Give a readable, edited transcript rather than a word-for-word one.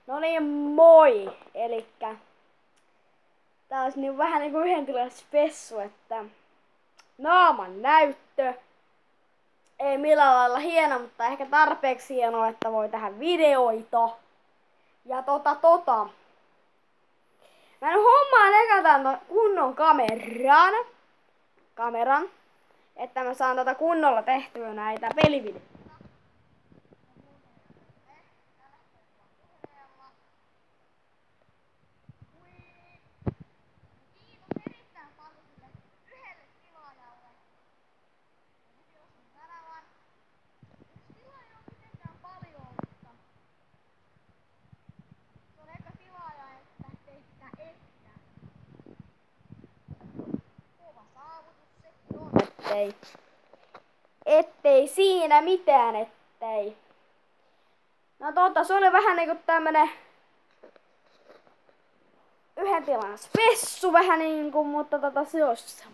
No niin, moi! Elikkä tää olisi niin vähän niinku yhden tilan spessu, että naaman näyttö. Ei millään lailla hieno, mutta ehkä tarpeeksi hieno, että voi tehdä videoita. Ja mä nyt hommaan eka kunnon kameran, että mä saan kunnolla tehtyä näitä pelivideoita. Ettei siinä mitään, ettei. No se oli vähän niinku tämmönen yhden tilan spessu vähän niinku, mutta se olisi